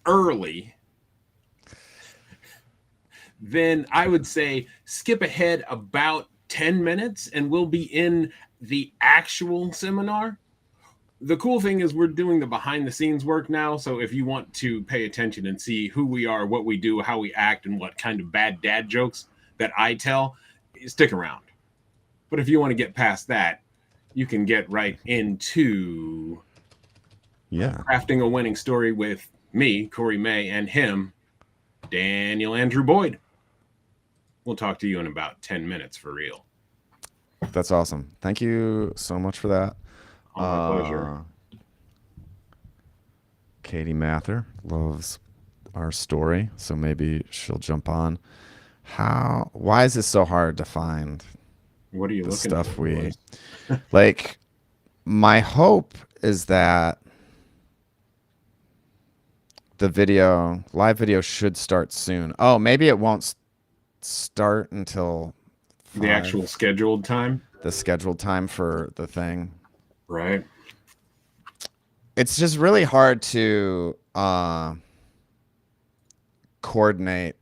early, then I would say skip ahead about 10 minutes and we'll be in the actual seminar. The cool thing is we're doing the behind the scenes work now. So if you want to pay attention and see who we are, what we do, how we act, and what kind of bad dad jokes that I tell, stick around. But if you want to get past that, you can get right into Yeah. crafting a winning story with me, Kory May, and him, Daniel Andrew Boyd. We'll talk to you in about 10 minutes for real. That's awesome. Thank you so much for that. Oh, my pleasure. Katie Mather loves our story, so maybe she'll jump on. Why is this so hard to find What are you the looking stuff for, we boys? like? My hope is that the live video should start soon. Oh, maybe it won't start until The actual 5, scheduled time, the scheduled time for the thing. right? It's just really hard to coordinate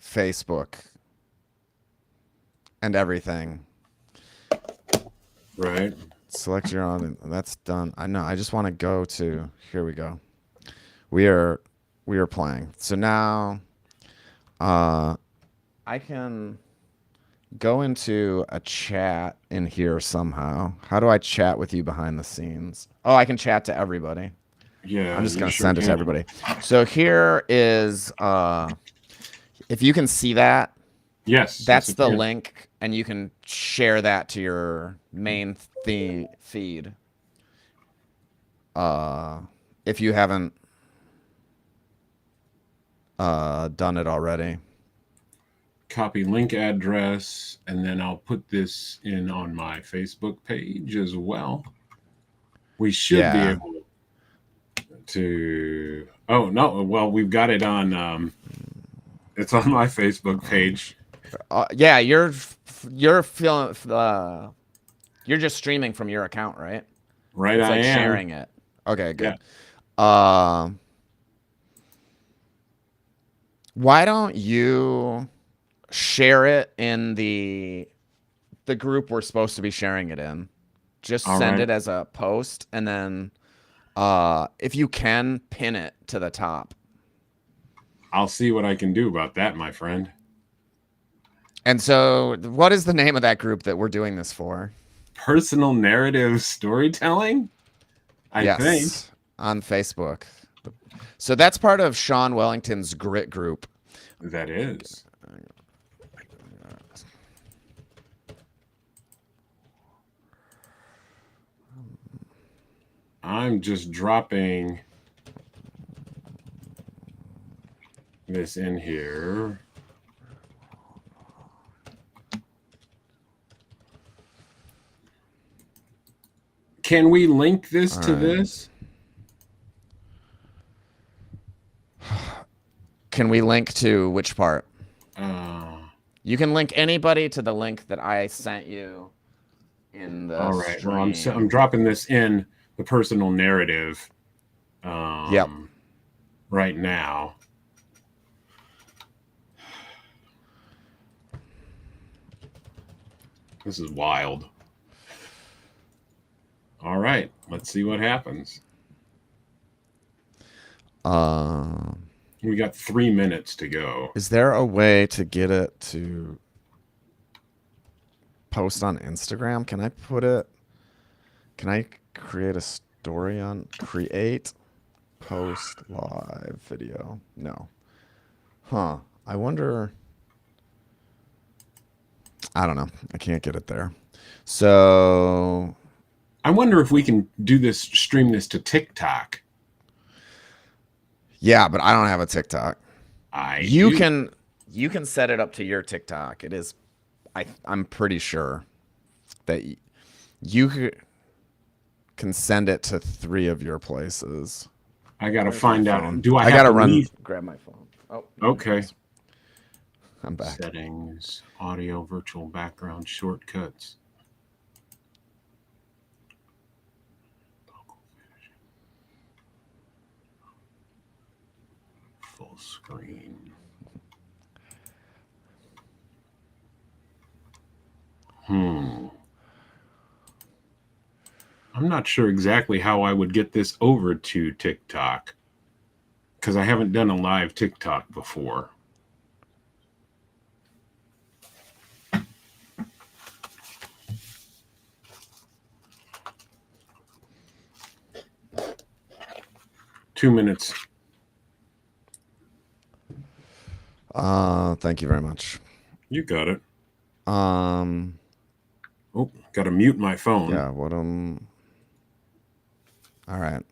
Facebook and everything. Right. Select your own. That's done. I know. I just want to go to. Here we go. We are playing. So now, I can go into a chat in here somehow. How do I chat with you behind the scenes? Oh, I can chat to everybody. I'm Yeah, just you gonna sure send it to can. everybody. So here is if you can see that, Yes, yes, that's I the can. link, and you can share that to your main feed. If you haven't done it already. Copy link address, and then I'll put this in on my Facebook page as well. We should be Yeah. able to. Oh no! Well, we've got it on. It's on my Facebook page. Yeah, you're feeling you're just streaming from your account, right? Right, It's I like am. sharing it. Okay, Yeah. good. Uh, why don't you share it in the group we're supposed to be sharing it in? Just All send right. it as a post, and then if you can, pin it to the top. I'll see what I can do about that, my friend. And so, what is the name of that group that we're doing this for? Personal narrative storytelling, I think. Yes, on Facebook. So that's part of Sean Wellington's Grit group. That is. I'm just dropping this in here. Can we link this All to right. this? Can we link to which part? Uh, You can link anybody to the link that I sent you in the all right. Well, I'm stream. dropping this in the personal narrative Yep. um, right now. This is wild. All right. Let's see what happens. Uh, We got 3 minutes to go. is there a way to get it to post on Instagram? Can I put it? Can I create a story on create post live video? No. Huh. I wonder. I don't know. I can't get it there. So I wonder if we can do this, stream this to TikTok. yeah, but I don't have a TikTok. I You do. can you can set it up to your TikTok. It is I'm pretty sure that you can send it to 3 of your places. I got to Where's my find out. phone? Do I I have gotta to run. leave? Grab my phone. Oh, here it Okay. is. I'm back. Settings, audio, virtual background, shortcuts. full screen. I'm not sure exactly how I would get this over to TikTok because I haven't done a live TikTok before. Two minutes. Thank you very much. You got it. Oh, got to mute my phone. Yeah, all right.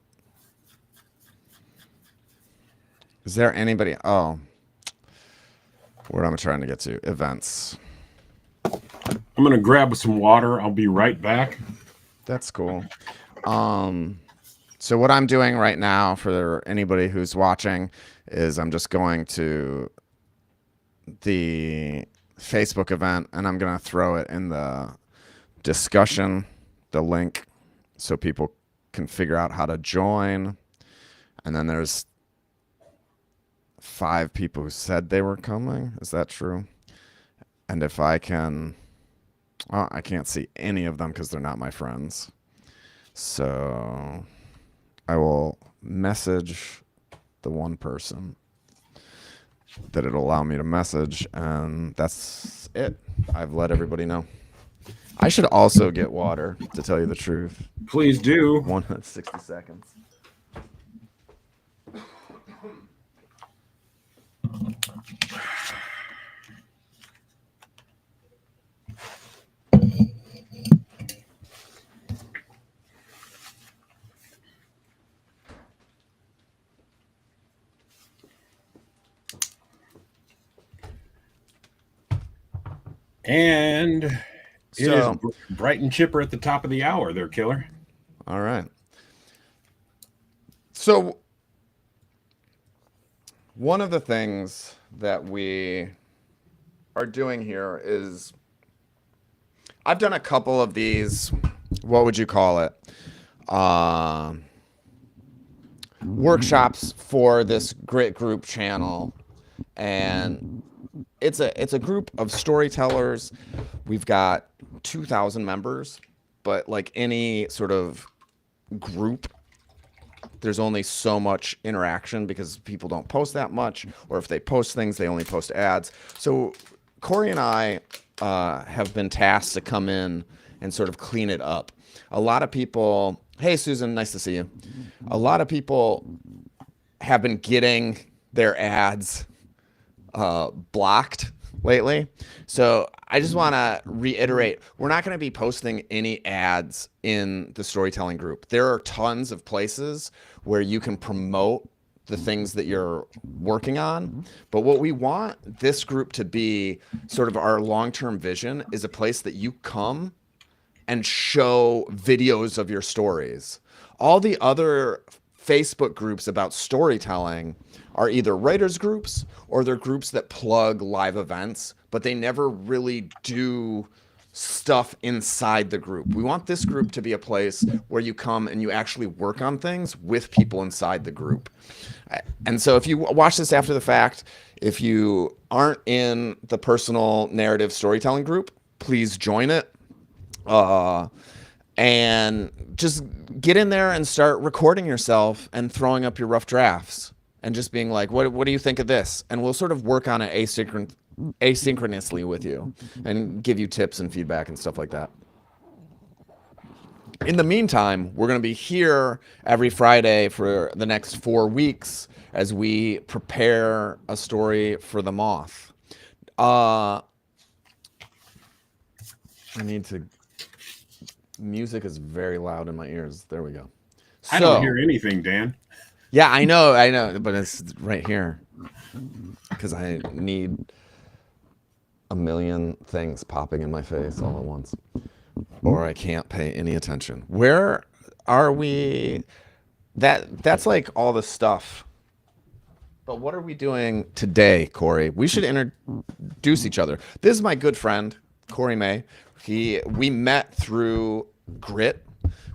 Is there anybody? Oh, where am I trying to get to? Events. I'm going to grab some water. I'll be right back. That's cool. So what I'm doing right now for anybody who's watching is I'm just going to the Facebook event and I'm going to throw it in the discussion, the link, so people can figure out how to join. And then there's 5 people who said they were coming. Is that true? And if I can, oh, I can't see any of them because they're not my friends. So I will message the one person that it'll allow me to message, and that's it. I've let everybody know. I should also get water, to tell you the truth. Please do. 1 minute, 60 seconds. And it is bright and chipper at the top of the hour there, Killer. All right. So one of the things that we are doing here is I've done a couple of these, what would you call it? Workshops for this Grit Group channel. And it's a group of storytellers. We've got 2,000 members, but like any sort of group, there's only so much interaction because people don't post that much, or if they post things, they only post ads. So Kory and I have been tasked to come in and sort of clean it up. A lot of people, hey Susan, nice to see you. A lot of people have been getting their ads blocked lately. So I just want to reiterate, we're not going to be posting any ads in the storytelling group. There are tons of places where you can promote the things that you're working on. But what we want this group to be, sort of our long-term vision, is a place that you come and show videos of your stories. All the other Facebook groups about storytelling are either writers groups or they're groups that plug live events, but they never really do stuff inside the group. We want this group to be a place where you come and you actually work on things with people inside the group. And so if you watch this after the fact, if you aren't in the personal narrative storytelling group, please join it. And just get in there and start recording yourself and throwing up your rough drafts and just being like, what do you think of this? And we'll sort of work on it asynchronously with you and give you tips and feedback and stuff like that. In the meantime, we're going to be here every Friday for the next 4 weeks as we prepare a story for the Moth. I need to... Music is very loud in my ears. There we go. I don't hear anything, Dan. Yeah, I know, but it's right here because I need a million things popping in my face all at once, or I can't pay any attention. Where are we? That's like all the stuff. But what are we doing today, Kory? We should introduce each other. This is my good friend, Kory May. We met through Grit.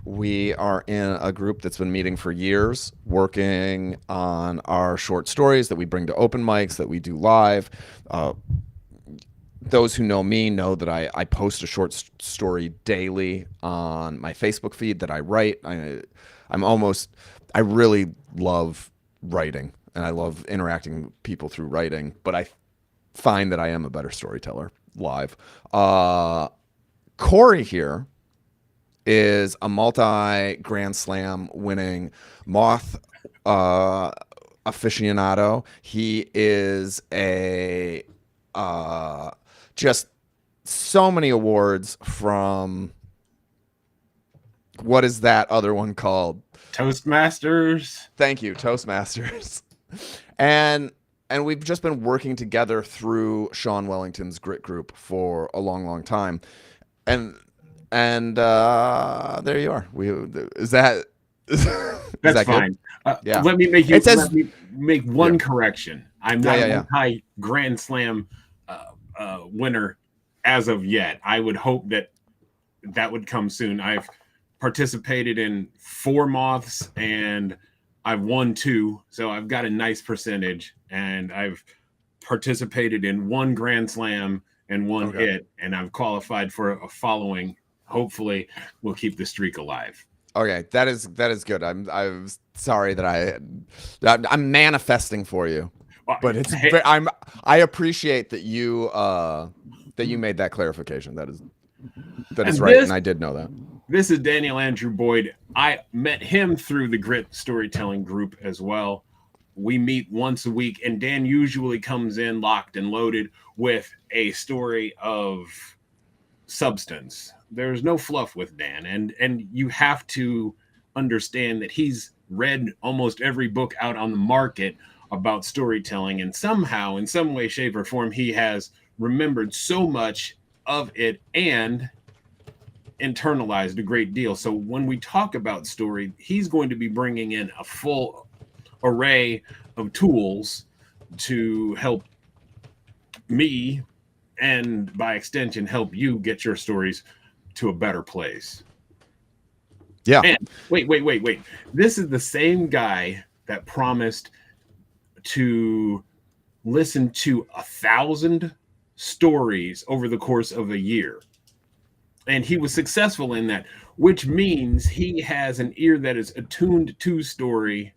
We are in a group that's been meeting for years, working on our short stories that we bring to open mics, that we do live. Those who know me know that I post a short story daily on my Facebook feed that I write. I really love writing, and I love interacting with people through writing, but I find that I am a better storyteller live. Kory here is a multi Grand Slam winning Moth aficionado. He is a just so many awards from what is that other one called? Toastmasters. Thank you, Toastmasters. and we've just been working together through Sean Wellington's Grit Group for a long, long time. And there you are. Is that is That's that fine. Yeah. Let me make It says- let me make one Yeah. correction. I'm not Yeah, a yeah. multi Grand Slam winner as of yet. I would hope that would come soon. I've participated in 4 Moths and I've won 2, so I've got a nice percentage. And I've participated in 1 Grand Slam and 1 hit, and I've qualified for a following. Hopefully, we'll keep the streak alive. Okay, that is good. I'm sorry that I'm manifesting for you, but I appreciate that you made that clarification. That is right, and I did know that. This is Daniel Andrew Boyd. I met him through the Grit Storytelling group as well. We meet once a week, and Dan usually comes in locked and loaded with a story of substance. There's no fluff with Dan, and you have to understand that he's read almost every book out on the market about storytelling, and somehow, in some way, shape, or form, he has remembered so much of it and internalized a great deal. So when we talk about story, he's going to be bringing in a full array of tools to help me, and by extension help you get your stories to a better place. Yeah. And wait. This is the same guy that promised to listen to 1,000 stories over the course of a year. And he was successful in that, which means he has an ear that is attuned to story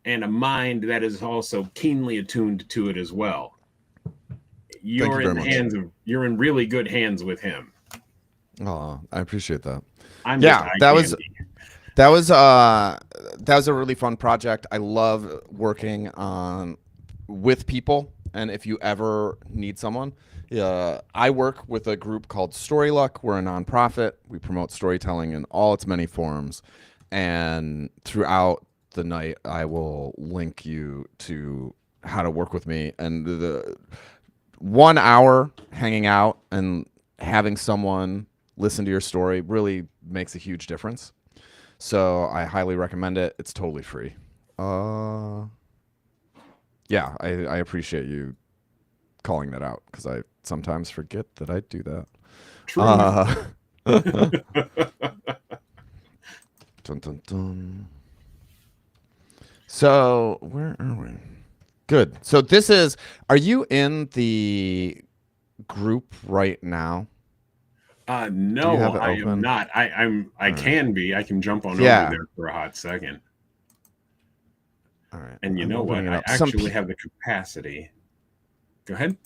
and a mind that is also keenly attuned to it as well. You're in really good hands with him. Oh, I appreciate that. That was a really fun project. I love working with people, and if you ever need someone, I work with a group called Story Luck. We're a nonprofit. We promote storytelling in all its many forms, and throughout the night, I will link you to how to work with me. And the 1 hour hanging out and having someone listen to your story really makes a huge difference. So I highly recommend it. It's totally free. Yeah, I appreciate you calling that out, because I sometimes forget that I do that. True. Dun, dun, dun. So where are we? Good. So are you in the group right now? No, I am not. I can be. I can jump on over there for a hot second. All right. And you know what? I actually have the capacity. Go ahead.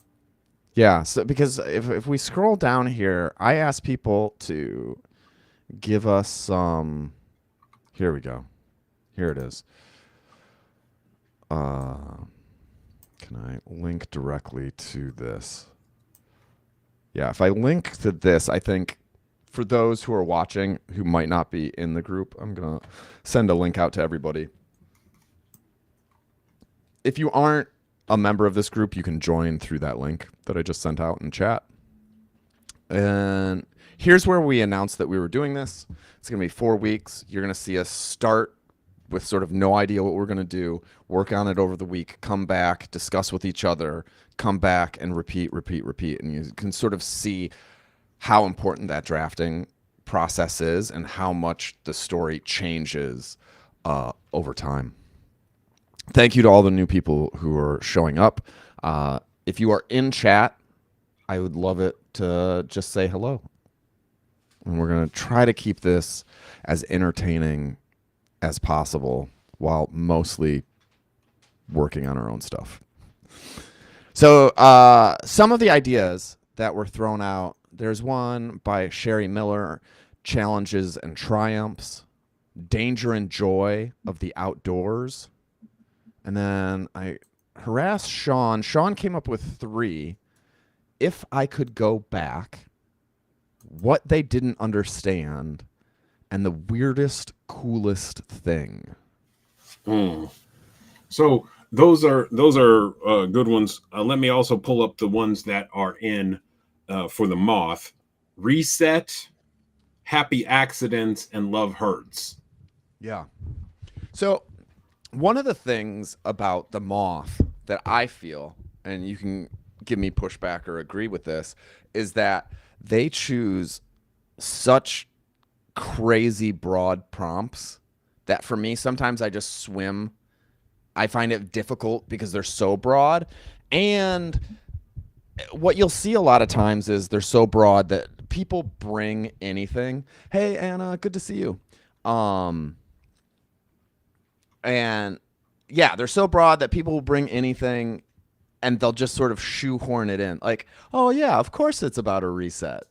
Yeah. So because if we scroll down here, I asked people to give us some. Here we go. Here it is. Can I link directly to this? Yeah, if I link to this, I think for those who are watching who might not be in the group, I'm going to send a link out to everybody. If you aren't a member of this group, you can join through that link that I just sent out in chat. And here's where we announced that we were doing this. It's going to be 4 weeks. You're going to see us start with sort of no idea what we're going to do, work on it over the week, come back, discuss with each other, come back and repeat. And you can sort of see how important that drafting process is and how much the story changes over time. Thank you to all the new people who are showing up. If you are in chat, I would love it to just say hello. And we're going to try to keep this as entertaining as possible while mostly working on our own stuff. So some of the ideas that were thrown out, there's one by Sherry Miller, Challenges and Triumphs, Danger and Joy of the Outdoors. And then I harassed Sean. Sean came up with 3. If I could go back, what they didn't understand, and the weirdest, coolest thing. So those are good ones. Let me also pull up the ones that are in for the Moth: Reset, Happy Accidents, and Love Hurts. Yeah. So one of the things about the Moth that I feel, and you can give me pushback or agree with this, is that they choose such crazy broad prompts that for me, sometimes I just swim. I find it difficult because they're so broad. And what you'll see a lot of times is they're so broad that people bring anything. Hey, Anna, good to see you. And yeah, they're so broad that people will bring anything and they'll just sort of shoehorn it in. Like, oh yeah, of course it's about a reset.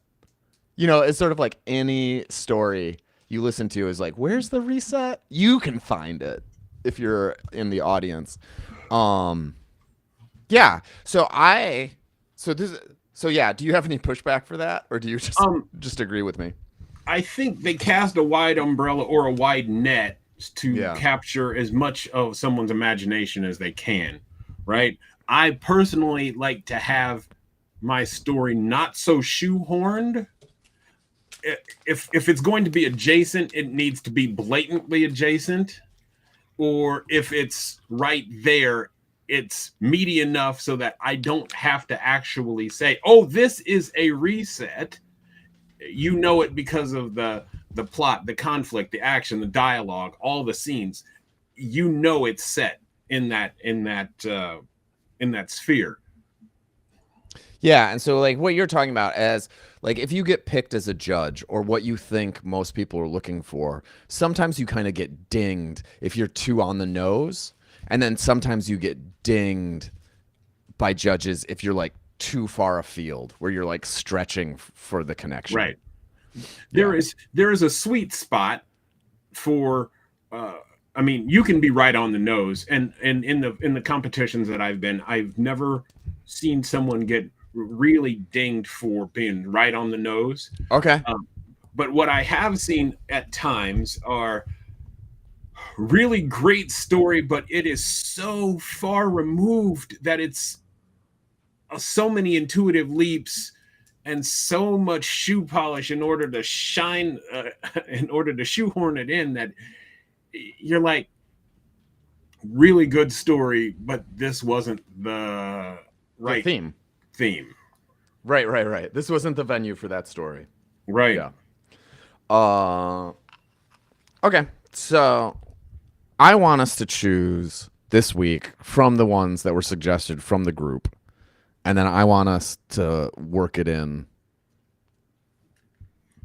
You know, it's sort of like any story you listen to is like, where's the reset? You can find it if you're in the audience. Yeah. So yeah, do you have any pushback for that? Or do you just agree with me? I think they cast a wide umbrella or a wide net to capture as much of someone's imagination as they can, right? I personally like to have my story not so shoehorned. If it's going to be adjacent, it needs to be blatantly adjacent. Or if it's right there, it's meaty enough so that I don't have to actually say, oh, this is a reset. You know it because of the plot, the conflict, the action, the dialogue, all the scenes. You know it's set in that sphere. Yeah, and so like what you're talking about as like if you get picked as a judge or what you think most people are looking for, sometimes you kind of get dinged if you're too on the nose, and then sometimes you get dinged by judges if you're like too far afield, where you're like stretching for the connection. Right. There is a sweet spot for I mean, you can be right on the nose, and in the competitions that I've been, I've never seen someone get really dinged for being right on the nose. Okay. But what I have seen at times are really great story, but it is so far removed that it's so many intuitive leaps and so much shoe polish in order to shine, in order to shoehorn it in, that you're like, really good story, but this wasn't the right theme. Right. This wasn't the venue for that story. Right. Yeah. Okay. So I want us to choose this week from the ones that were suggested from the group. And then I want us to work it in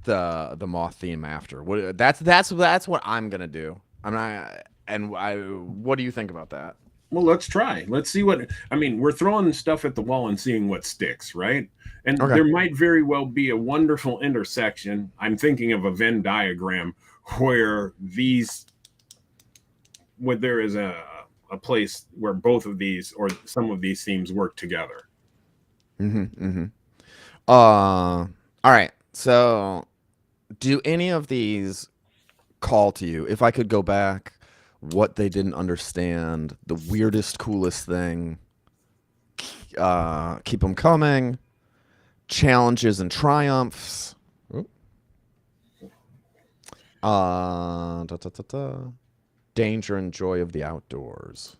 the Moth theme after. That's what I'm gonna do. What do you think about that? Well, let's try. Let's see we're throwing stuff at the wall and seeing what sticks, right? And there might very well be a wonderful intersection. I'm thinking of a Venn diagram where there is a place where both of these or some of these themes work together. All right. So do any of these call to you? If I could go back, what they didn't understand, the weirdest, coolest thing, keep them coming, challenges and triumphs, danger and joy of the outdoors.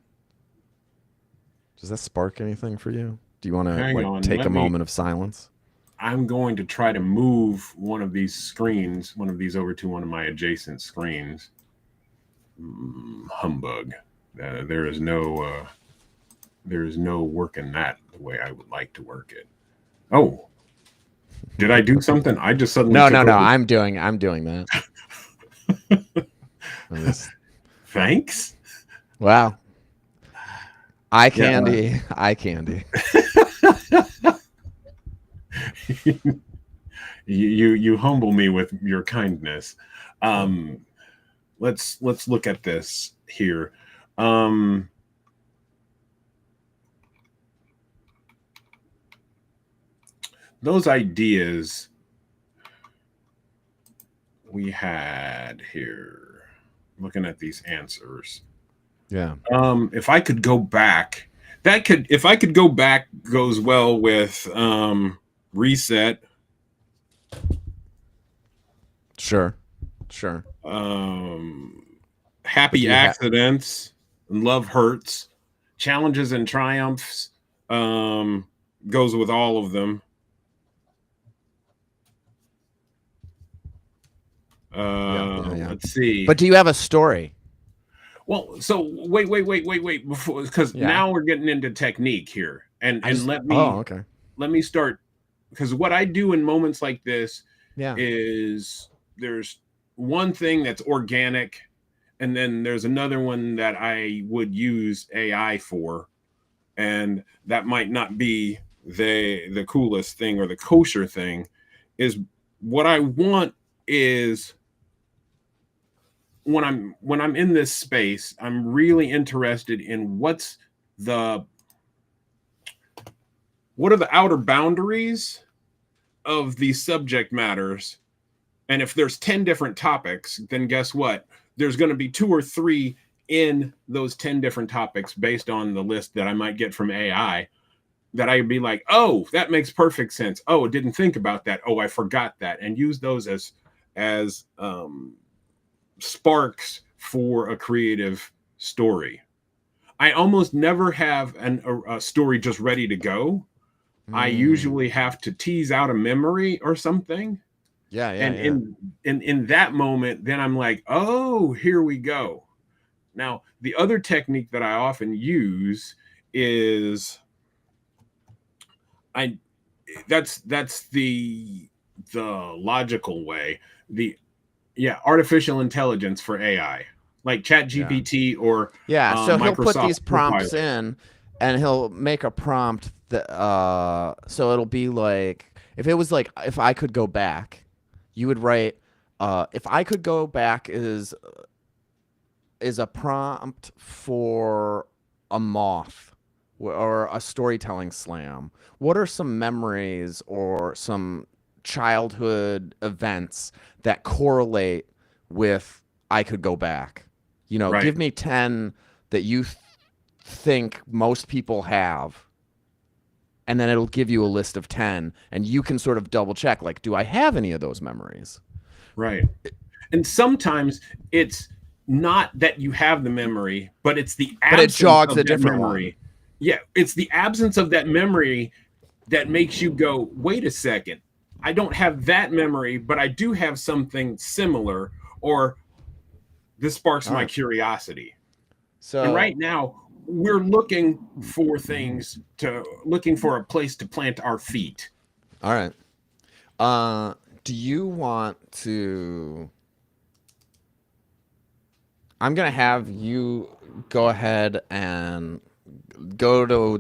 Does that spark anything for you? Do you want to take a moment of silence? I'm going to try to move one of these screens, one of these over to one of my adjacent screens. Humbug. There is no working that the way I would like to work it. Oh, did I do something? I just suddenly No, took no, no. over. I'm doing that. I'm just, Thanks. wow. Eye Yeah. candy. Eye candy. You humble me with your kindness. Um, let's look at this here. Those ideas we had here, looking at these answers. Yeah. If I could go back, if I could go back goes well with reset. Sure. Sure. But Happy do you have? accidents and love hurts, challenges and triumphs goes with all of them. Yeah. Let's see. But do you have a story? Well, so wait before, because Yeah. now we're getting into technique here, and I just. let Oh, me okay. start, because what I do in moments like this Yeah. is there's one thing that's organic, and then there's another one that I would use AI for, and that might not be the coolest thing or the kosher thing. Is what I want is when I'm in this space, I'm really interested in the what are the outer boundaries of these subject matters. And if there's 10 different topics, then guess what? There's going to be 2 or 3 in those 10 different topics based on the list that I might get from AI that I'd be like, oh, that makes perfect sense. Oh, didn't think about that. Oh, I forgot that. And use those as sparks for a creative story. I almost never have a story just ready to go. I usually have to tease out a memory or something. Yeah. And Yeah. in that moment, then I'm like, oh, here we go. Now, the other technique that I often use is I that's the logical way. The artificial intelligence for AI, like Chat Yeah. GPT or Yeah. So he'll put Microsoft these prompts Copilot. in, and he'll make a prompt that. So it'll be like if it was like if I could go back, you would write. If I could go back is a prompt for a moth or a storytelling slam. What are some memories or some childhood events that correlate with I could go back? You know, Right, give me 10 that you think most people have, and then it'll give you a list of 10, and you can sort of double check, like, do I have any of those memories? right. And sometimes it's not that you have the memory, but it's the But it absence jogs of a that different one. memory. Yeah, it's the absence of that memory that makes you go, wait a second. I don't have that memory, but I do have something similar, or this sparks All my right. curiosity. And So, right now, we're looking for a place to plant our feet. all right. Do you want to? I'm gonna have you go ahead and go to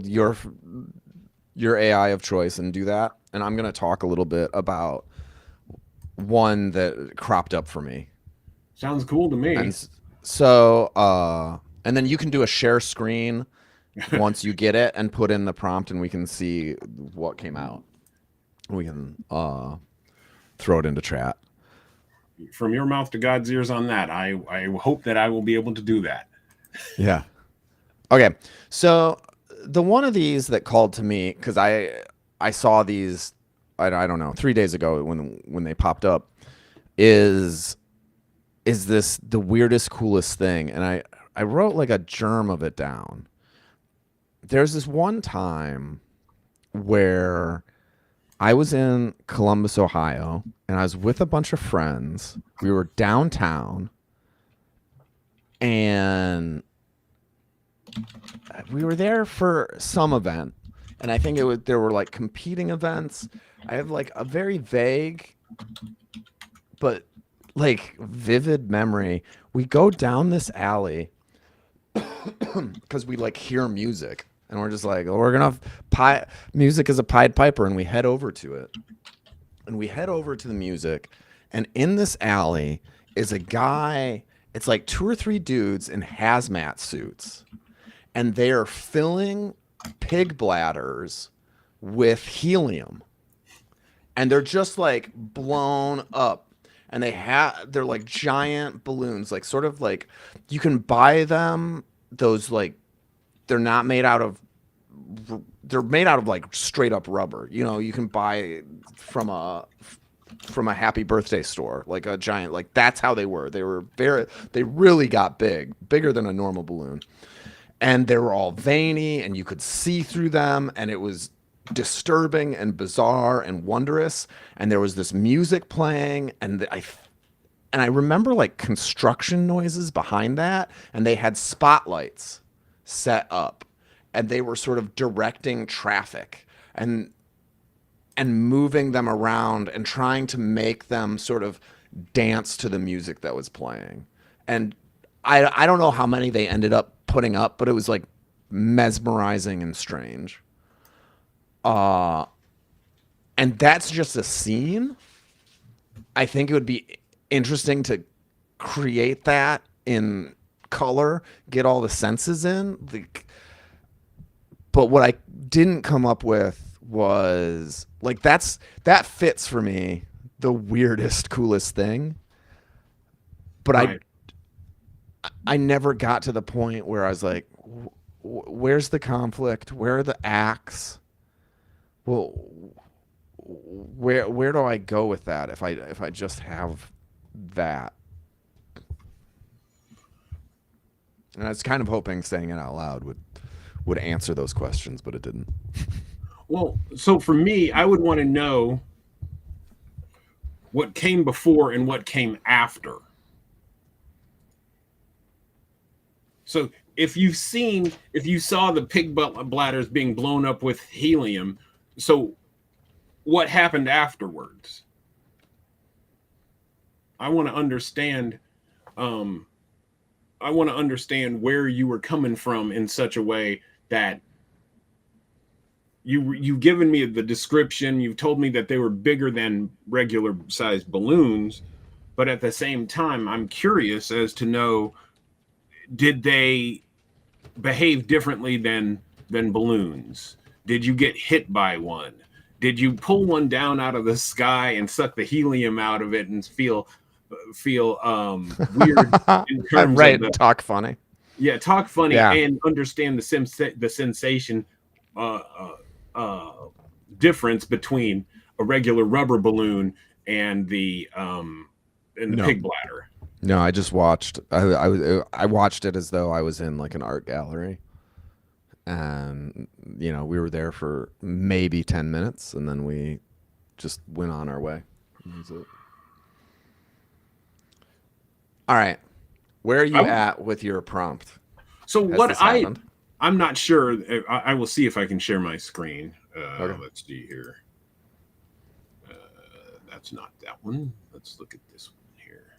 your AI of choice and do that, and I'm gonna talk a little bit about one that cropped up for me. Sounds cool to And me. and then you can do a share screen once you get it and put in the prompt, and we can see what came out. We can throw it into chat. From your mouth to God's ears on that. I hope that I will be able to do that. Yeah. Okay. So the one of these that called to me because I saw these I don't know 3 days ago when they popped up is this the weirdest coolest thing, and I wrote like a germ of it down. There's this one time where I was in Columbus, Ohio, and I was with a bunch of friends. We were downtown, and we were there for some event. And I think there were like competing events. I have like a very vague but like vivid memory. We go down this alley because we like hear music, and we're just like, oh, we're gonna music is a Pied Piper, and we head over to it. And we head over to the music, and in this alley is a guy. It's like two or three dudes in hazmat suits, and they are filling pig bladders with helium, and they're just like blown up. And they're like giant balloons, like sort of like you can buy them. Those like they're not made out of they're made out of like straight up rubber. You know, you can buy from a happy birthday store, like a giant, like that's how they were. They really got bigger than a normal balloon. And they were all veiny and you could see through them, and it was disturbing and bizarre and wondrous. And there was this music playing, and I remember like construction noises behind that, and they had spotlights set up, and they were sort of directing traffic and moving them around and trying to make them sort of dance to the music that was playing. And I don't know how many they ended up putting up, but it was like mesmerizing and strange. And that's just a scene. I think it would be interesting to create that in color, get all the senses in. But what I didn't come up with was like that fits for me the weirdest, coolest thing. But Right. I never got to the point where I was like, where's the conflict? Where are the acts? Well, where do I go with that if I just have that? And I was kind of hoping saying it out loud would answer those questions, but it didn't. Well, so for me, I would want to know what came before and what came after. So if you saw the pig bladders being blown up with helium, so what happened afterwards? I want to understand. Um, I want to understand where you were coming from in such a way that you've given me the description. You've told me that they were bigger than regular sized balloons, but at the same time, I'm curious as to know, did they behave differently than balloons? Did you get hit by one? Did you pull one down out of the sky and suck the helium out of it and feel weird in terms of Right, the talk funny. talk funny Yeah. and understand the sensation uh, uh, difference between a regular rubber balloon and the No. pig bladder. No, I just watched. I watched it as though I was in like an art gallery, and we were there for maybe 10 minutes, and then we just went on our way. That was it. All right, where are you at with your prompt? So Has what this happened? I'm not sure. I will see if I can share my screen. Okay. Let's see here. That's not that one. Let's look at this one here.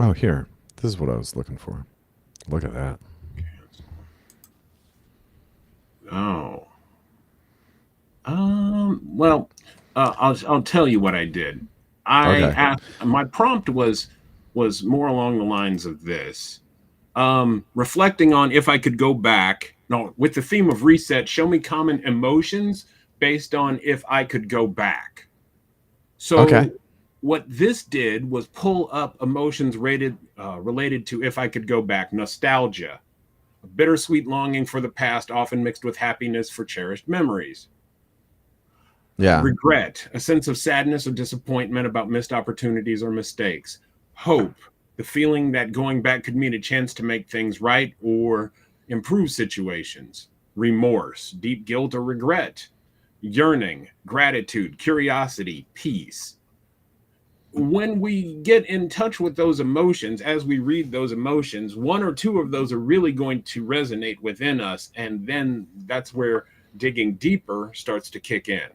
Oh, here. This is what I was looking for. Look at that. Oh. Well, I'll tell you what I did. Okay. My prompt was more along the lines of this. Reflecting on if I could go back. No, with the theme of reset, show me common emotions based on if I could go back. So Okay. what this did was pull up emotions related to if I could go back. Nostalgia, a bittersweet longing for the past, often mixed with happiness for cherished memories. Yeah. Regret, a sense of sadness or disappointment about missed opportunities or mistakes. Hope, the feeling that going back could mean a chance to make things right or improve situations. remorse, deep guilt or regret, yearning, gratitude, curiosity, peace. When we get in touch with those emotions, as we read those emotions, one or two of those are really going to resonate within us. And then that's where digging deeper starts to kick in.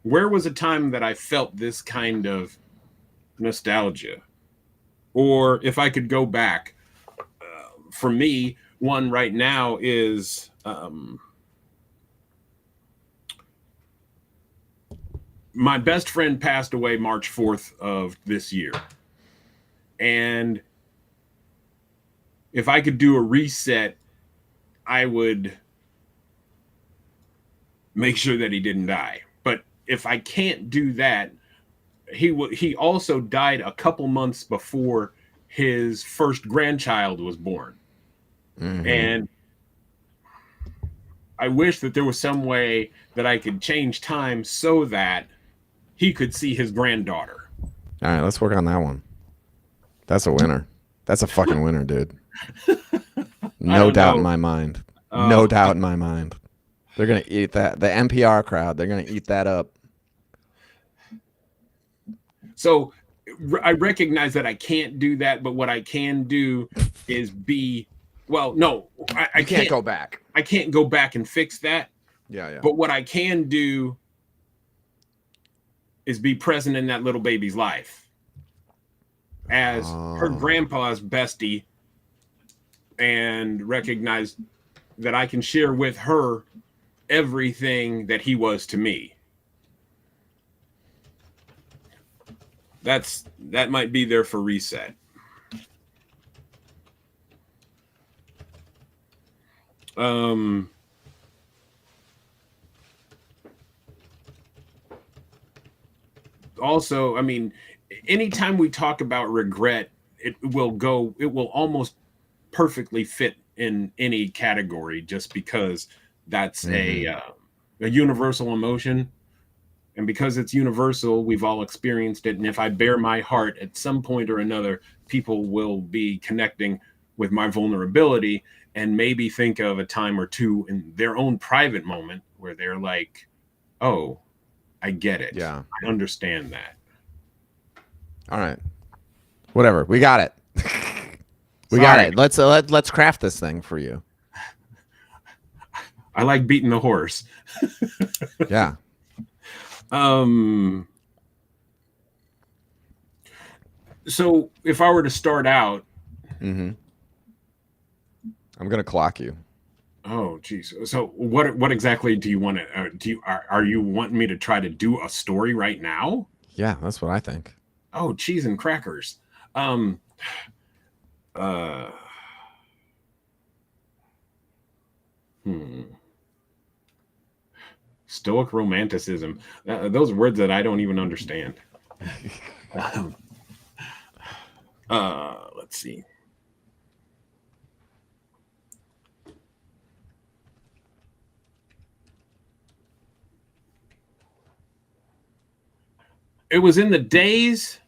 Where was a time that I felt this kind of nostalgia? Or if I could go back, for me, one right now is my best friend passed away March 4th of this year. And if I could do a reset, I would make sure that he didn't die. But if I can't do that, he also died a couple months before his first grandchild was born. Mm-hmm. And I wish that there was some way that I could change time so that he could see his granddaughter. All right, let's work on that one. That's a winner. That's a fucking winner, dude. No doubt in my mind. No doubt in my mind. They're going to eat that. The NPR crowd, they're going to eat that up. So I recognize that I can't do that, but what I can do is I can't go back. I can't go back and fix that. Yeah. But what I can do is be present in that little baby's life as her grandpa's bestie, and recognize that I can share with her everything that he was to me. That might be there for reset. Also, I mean, anytime we talk about regret, it will almost perfectly fit in any category, just because that's a universal emotion. And because it's universal, we've all experienced it. And if I bare my heart at some point or another, people will be connecting with my vulnerability and maybe think of a time or two in their own private moment where they're like, oh, I get it. Yeah. I understand that. All right. Whatever. We got it. We got it. Let's craft this thing for you. I like beating the horse. Yeah. So if I were to start out, I'm gonna clock you. Oh, geez. So what exactly do you want to are you wanting me to try to do a story right now? Yeah, that's what I think. Oh, cheese and crackers. Stoic romanticism. Those words that I don't even understand. Let's see. It was in the days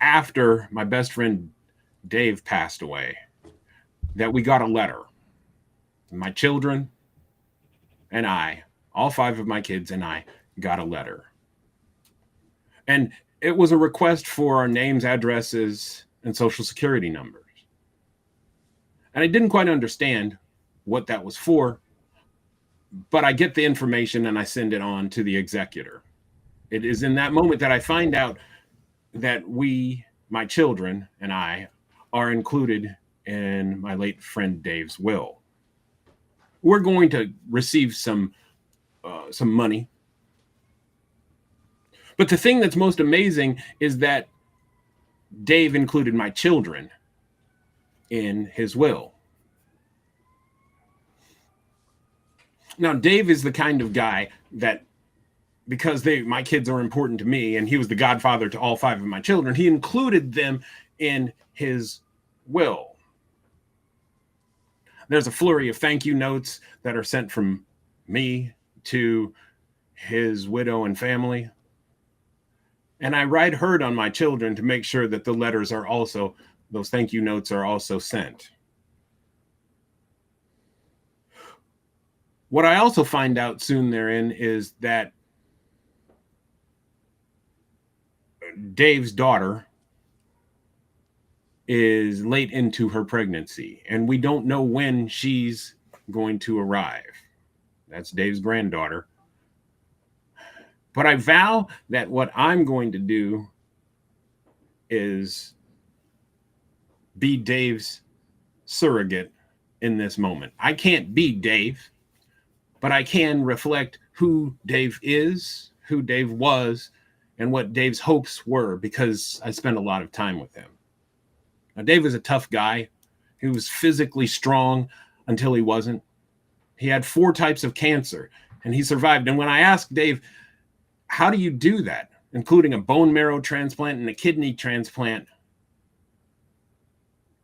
after my best friend Dave passed away that we got a letter. My children and I, all 5 of my kids and I, got a letter. And it was a request for our names, addresses, and social security numbers. And I didn't quite understand what that was for, but I get the information and I send it on to the executor. It is in that moment that I find out that my children and I, are included in my late friend Dave's will. We're going to receive some money. But the thing that's most amazing is that Dave included my children in his will. Now, Dave is the kind of guy that, because my kids are important to me, and he was the godfather to all 5 of my children, he included them in his will. There's a flurry of thank you notes that are sent from me to his widow and family. And I ride herd on my children to make sure that the letters are also, those thank you notes are also sent. What I also find out soon therein is that Dave's daughter is late into her pregnancy, and we don't know when she's going to arrive. That's Dave's granddaughter. But I vow that what I'm going to do is be Dave's surrogate in this moment. I can't be Dave, but I can reflect who Dave is, who Dave was, and what Dave's hopes were because I spent a lot of time with him. Now, Dave was a tough guy. He was physically strong until he wasn't. He had 4 types of cancer and he survived. And when I asked Dave, how do you do that, including a bone marrow transplant and a kidney transplant?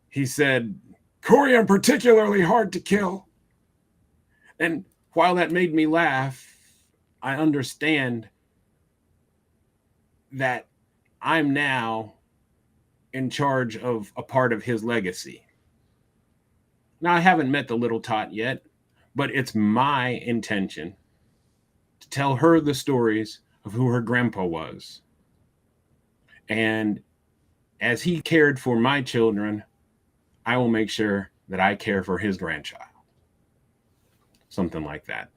He said, Kory, I'm particularly hard to kill. And while that made me laugh, I understand that I'm now in charge of a part of his legacy. Now, I haven't met the little tot yet, but it's my intention to tell her the stories of who her grandpa was. And as he cared for my children, I will make sure that I care for his grandchild. Something like that.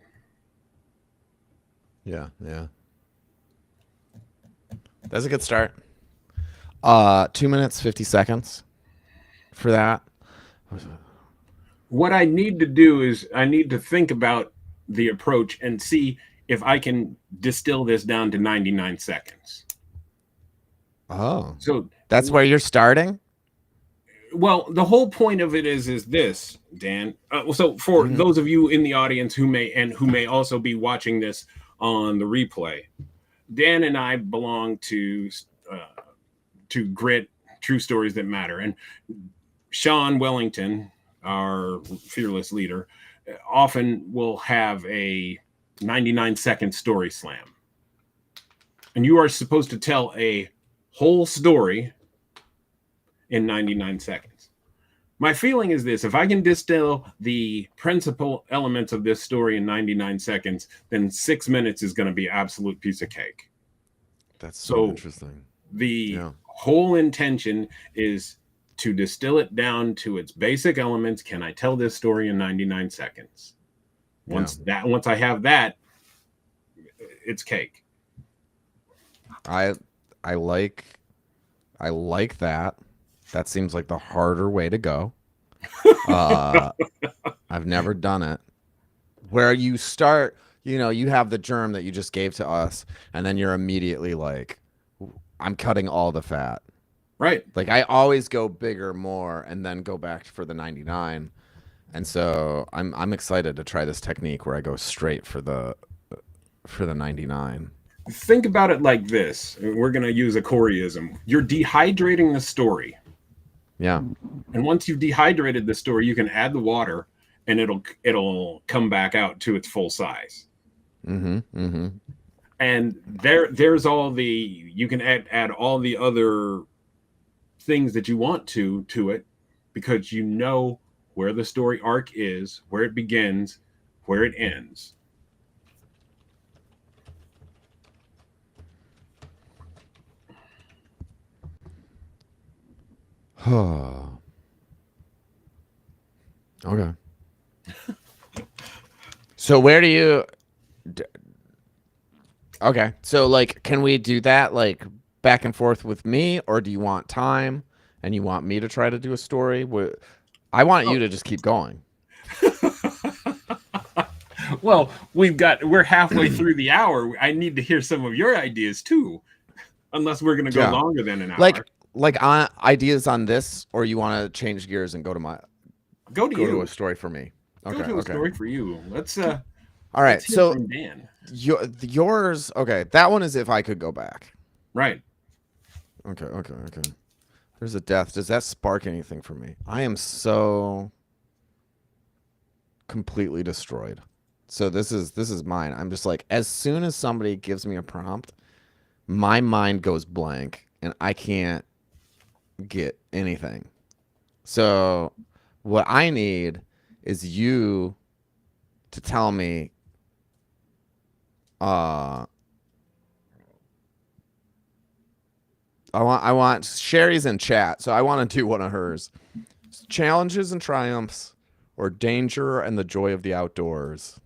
Yeah, yeah. That's a good start. 2 minutes, 50 seconds for that. What I need to do is I need to think about the approach and see if I can distill this down to 99 seconds. Oh, So that's where you're starting? well, the whole point of it is this, Dan. So for those of you in the audience who may also be watching this on the replay, Dan and I belong to Grit, True Stories That Matter, and Sean Wellington, our fearless leader, often will have a 99-second story slam, and you are supposed to tell a whole story in 99 seconds. My feeling is this: if I can distill the principal elements of this story in 99 seconds, then 6 minutes is going to be an absolute piece of cake. That's so interesting. The whole intention is to distill it down to its basic elements. Can I tell this story in 99 seconds? Once I have that, it's cake. I like that. That seems like the harder way to go. I've never done it. Where you start, you have the germ that you just gave to us, and then you're immediately like, I'm cutting all the fat. Right. Like I always go bigger, more, and then go back for the 99. And so I'm excited to try this technique where I go straight for the 99. Think about it like this. We're going to use a Koryism. You're dehydrating the story. Yeah. And once you've dehydrated the story, you can add the water and it'll come back out to its full size. Mm-hmm. Mm-hmm. And there's all the, you can add all the other things that you want to it, because you know where the story arc is, where it begins, where it ends. Okay. So where do you? Okay. So like, can we do that like back and forth with me, or do you want time and you want me to try to do a story? I want you to just keep going. Well, we're halfway through the hour. I need to hear some of your ideas too, unless we're going to go longer than an hour. Like ideas on this, or you want to change gears and go to a story for me. Okay, go to a story for you. Let's all right. let's hear So from Dan. yours. Okay, that one is if I could go back. Right. Okay. There's a death. Does that spark anything for me? I am so completely destroyed. So this is mine. I'm just like, as soon as somebody gives me a prompt, my mind goes blank and I can't get anything. So what I need is you to tell me, uh, I want Sherry's in chat, so I want to do one of hers. Challenges and triumphs, or danger and the joy of the outdoors.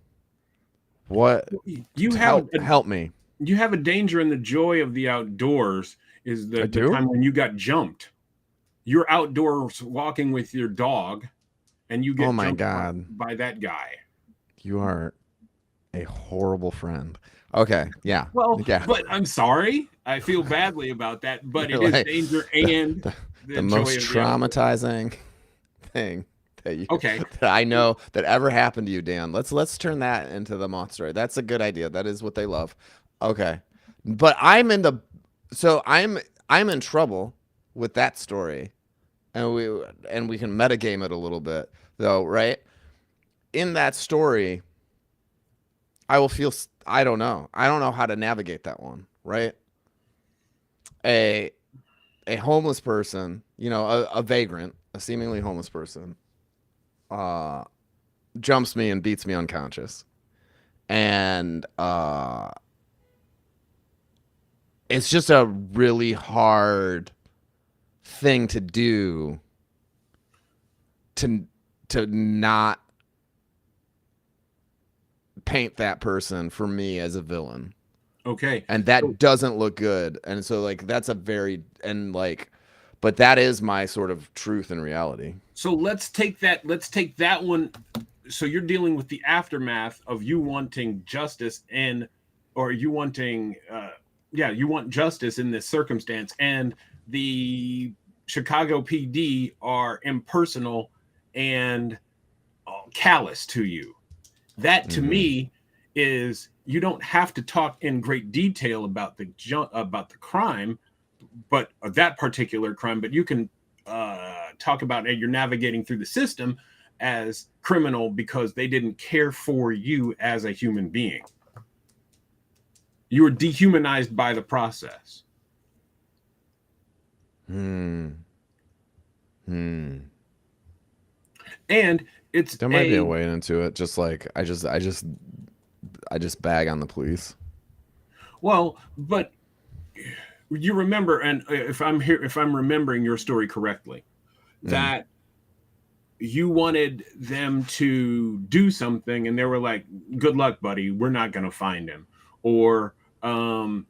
What? You have Help me. you have a danger and the joy of the outdoors is I the do? time when you got jumped. You're outdoors walking with your dog and you Oh get my jumped God. by that guy. You are a horrible friend. Okay, yeah. Well, Yeah. but I'm sorry. I feel badly about that, but it You're is like danger the, and the, the the joy most of the outdoors. traumatizing thing Okay. that I know that ever happened to you, Dan. Let's turn that into the Moth story. That's a good idea. That is what they love. Okay. But I'm in trouble with that story. And we can metagame it a little bit though, right? In that story, I will feel I don't know. I don't know how to navigate that one, right? A a homeless person, a vagrant, a seemingly homeless person, uh, jumps me and beats me unconscious, and it's just a really hard thing to do to not paint that person for me as a villain, Okay. and So, that doesn't look good. And so like that's a very and like, but that is my sort of truth and reality. so let's take that one. So you're dealing with the aftermath of you wanting justice and or you wanting yeah, you want justice in this circumstance and the Chicago PD are impersonal and callous to you. That to Mm-hmm. me is you don't have to talk in great detail about the crime, but that particular crime, but you can talk about you're navigating through the system as criminal because they didn't care for you as a human being. You were dehumanized by the process. Hmm. Hmm. And it's There might be a a way into it. Just like I just bag on the police. well, but you remember, and if I'm remembering your story correctly, Mm. that you wanted them to do something and they were like, good luck, buddy, we're not going to find him, or um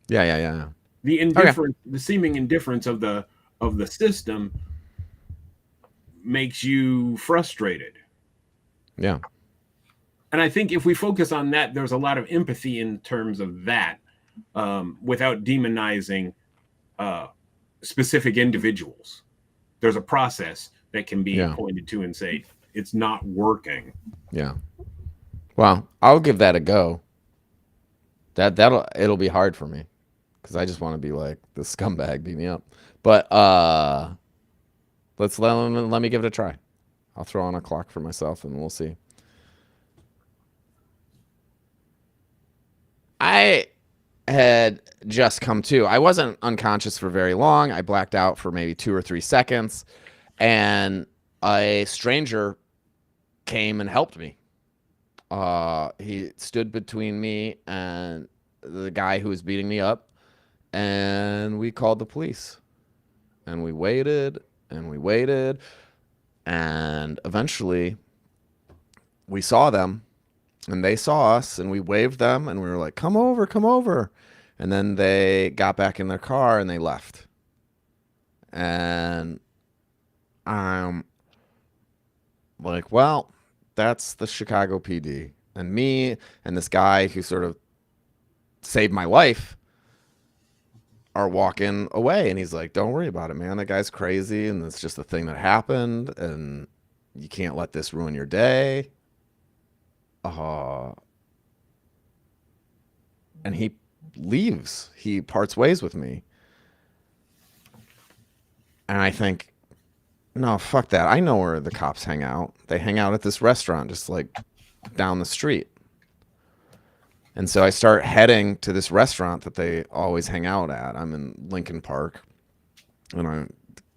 Yeah, yeah, yeah, yeah. the Okay. indifference, the seeming indifference of the system makes you frustrated. Yeah. And I think if we focus on that, there's a lot of empathy in terms of that, without demonizing uh, specific individuals. There's a process that can be Yeah. pointed to and say it's not working. Yeah. Well, I'll give that a go. It'll be hard for me because I just want to be like the scumbag beat me up. But let me give it a try. I'll throw on a clock for myself and we'll see. I had just come to. I wasn't unconscious for very long. I blacked out for maybe 2 or 3 seconds, and a stranger came and helped me. He stood between me and the guy who was beating me up, and we called the police. And we waited and we waited, and eventually we saw them, and they saw us, and we waved them, and we were like, "Come over, come over." And then they got back in their car and they left. And I'm like, well, that's the Chicago PD. And me and this guy who sort of saved my life are walking away. And he's like, don't worry about it, man. That guy's crazy. And it's just a thing that happened. And you can't let this ruin your day. Uh, and he leaves. He parts ways with me. And I think, no, fuck that. I know where the cops hang out. They hang out at this restaurant just like down the street. And so I start heading to this restaurant that they always hang out at. I'm in Lincoln Park, and I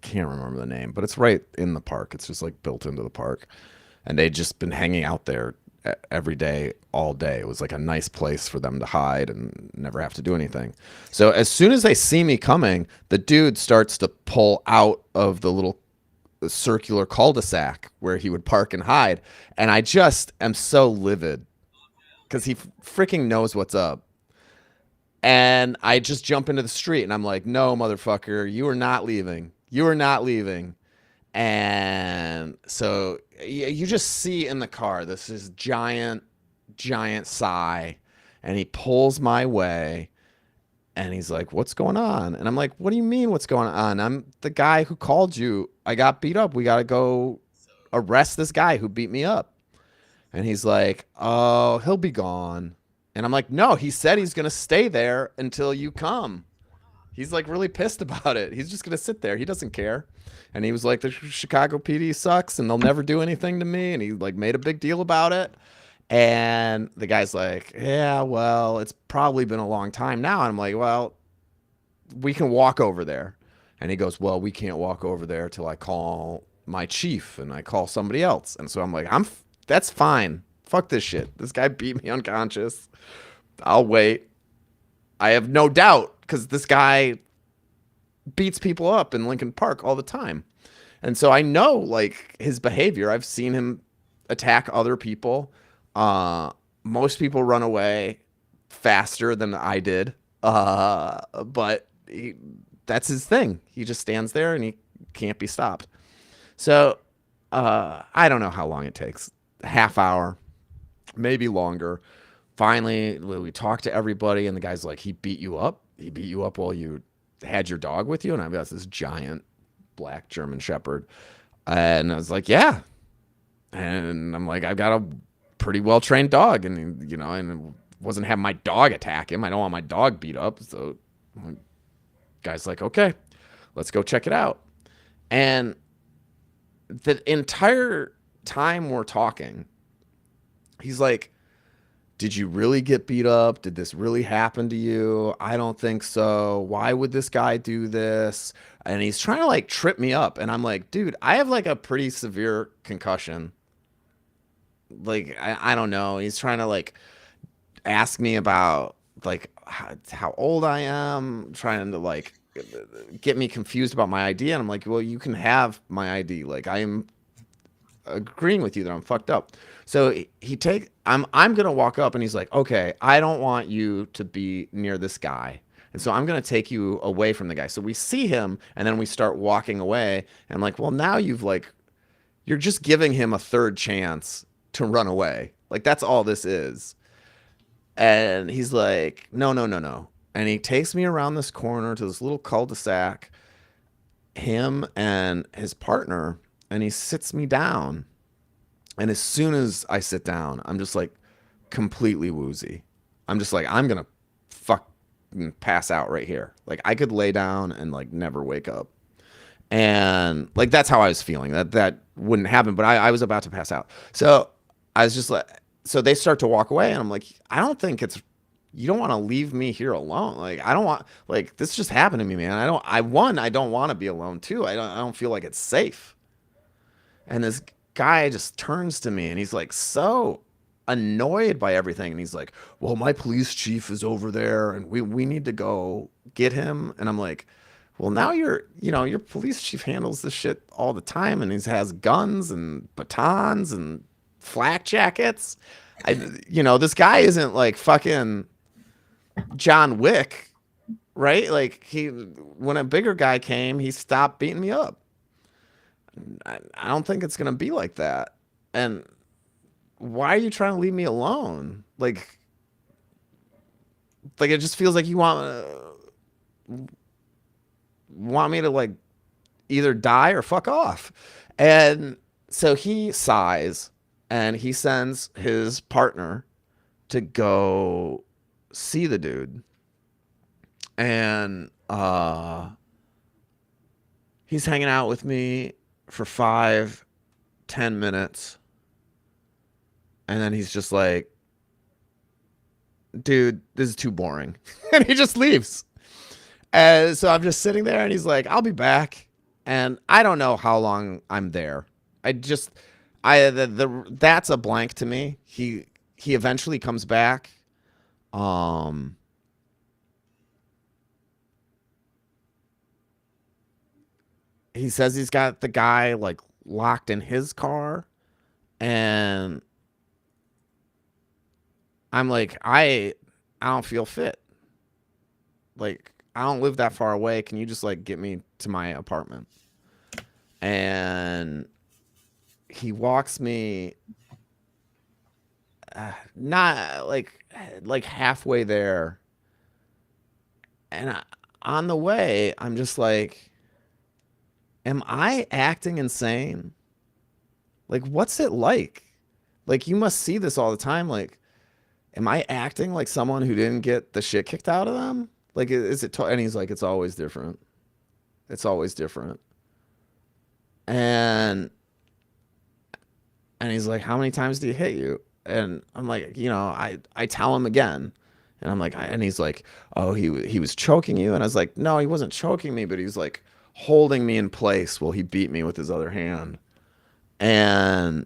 can't remember the name, but it's right in the park. It's just like built into the park. and they'd just been hanging out there every day, all day. It was like a nice place for them to hide and never have to do anything. So as soon as they see me coming, the dude starts to pull out of the little circular cul-de-sac where he would park and hide. And I just am so livid because he freaking knows what's up. And I just jump into the street and I'm like, no, motherfucker, you are not leaving. You are not leaving. And so you just see in the car this giant, giant sigh. And he pulls my way and he's like, what's going on? And I'm like, what do you mean what's going on? I'm the guy who called you. I got beat up. We got to go arrest this guy who beat me up. And he's like, oh, he'll be gone. And I'm like, no, he said he's going to stay there until you come. He's like really pissed about it. He's just going to sit there. He doesn't care. And he was like, the Chicago PD sucks and they'll never do anything to me. And he like made a big deal about it. And the guy's like, yeah, well, it's probably been a long time now. And I'm like, well, we can walk over there. And he goes, well, we can't walk over there till I call my chief and I call somebody else. And so I'm like, that's fine. Fuck this shit. This guy beat me unconscious. I'll wait. I have no doubt because this guy beats people up in Lincoln Park all the time. And so I know like his behavior. I've seen him attack other people. Most people run away faster than I did. But that's his thing. He just stands there and he can't be stopped. So I don't know how long it takes. Half hour, maybe longer. Finally, we talk to everybody, and the guy's like, he beat you up? He beat you up while you had your dog with you? And I've got this giant black German Shepherd. And I was like, yeah. And I'm like, I've got a pretty well-trained dog. And, you know, and wasn't having my dog attack him. I don't want my dog beat up. So the guy's like, okay, let's go check it out. And the entire time we're talking, he's like, did you really get beat up? Did this really happen to you? I don't think so. Why would this guy do this? And he's trying to like trip me up. And I'm like, dude, I have like a pretty severe concussion. Like, I don't know. He's trying to like ask me about like how old I am, trying to like get me confused about my ID. And I'm like, well, you can have my ID. Like, I am agreeing with you that I'm fucked up. So I'm gonna walk up and he's like, okay, I don't want you to be near this guy. And so I'm gonna take you away from the guy. So we see him and then we start walking away. And I'm like, well, now you're just giving him a third chance to run away. Like that's all this is. And he's like, no, no, no, no. And he takes me around this corner to this little cul-de-sac, him and his partner, and he sits me down. And as soon as I sit down, I'm just like completely woozy. I'm just like, I'm going to fucking pass out right here. Like I could lay down and like never wake up. And like, that's how I was feeling. That wouldn't happen, but I was about to pass out. So I was just like, so they start to walk away and I'm like, I don't think you don't want to leave me here alone. Like, I don't want, like, this just happened to me, man. I don't want to be alone too. I don't feel like it's safe. And this guy just turns to me and he's like so annoyed by everything. And he's like, well, my police chief is over there and we need to go get him. And I'm like, well, now your police chief handles this shit all the time. And he has guns and batons and flak jackets. This guy isn't like fucking John Wick, right? Like when a bigger guy came, he stopped beating me up. I don't think it's going to be like that. And why are you trying to leave me alone? Like it just feels like you want me to like either die or fuck off. And so he sighs and he sends his partner to go see the dude. And he's hanging out with me for 5-10 minutes. And then he's just like, dude, this is too boring. And he just leaves. And so I'm just sitting there and he's like, I'll be back. And I don't know how long I'm there. that's a blank to me. He eventually comes back. Um, he says he's got the guy like locked in his car, and I'm like, I don't feel fit. Like, I don't live that far away. Can you just like get me to my apartment? And he walks me not like halfway there, and on the way, I'm just like, am I acting insane? Like, what's it like? Like, you must see this all the time. Like, am I acting like someone who didn't get the shit kicked out of them? Like, is it? And he's like, it's always different. It's always different. And he's like, how many times do you hit you? And I'm like, I tell him again. And I'm like, and he's like, oh, he was choking you. And I was like, no, he wasn't choking me, but he was like holding me in place while he beat me with his other hand. And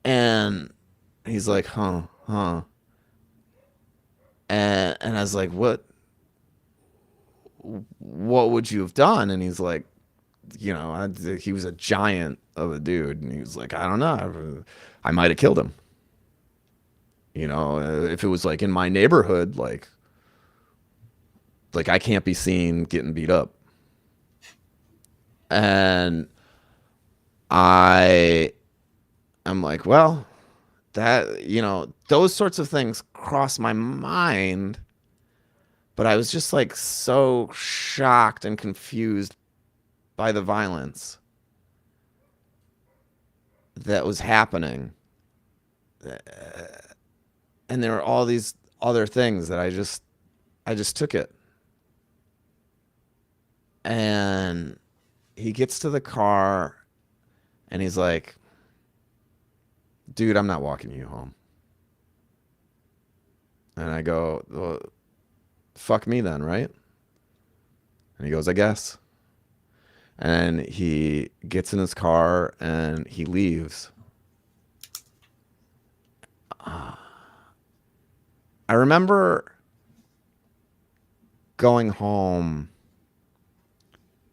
and he's like, huh. And I was like, what would you have done? And he's like, he was a giant of a dude, and he was like, I don't know, I might have killed him. If it was like in my neighborhood, like I can't be seen getting beat up. And I'm like, well, that those sorts of things cross my mind, but I was just like so shocked and confused by the violence that was happening. And there were all these other things that I just took it. And he gets to the car and he's like, dude, I'm not walking you home. And I go, well, fuck me then, right? And he goes, I guess. And he gets in his car and he leaves. I remember going home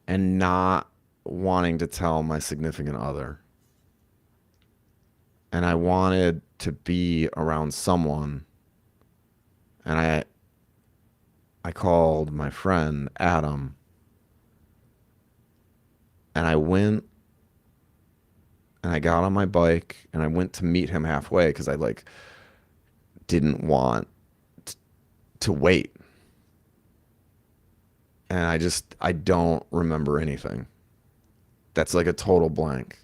and not wanting to tell my significant other. And I wanted to be around someone. And I called my friend Adam. And I went and I got on my bike and I went to meet him halfway because I like didn't want to wait. And I don't remember anything. That's like a total blank.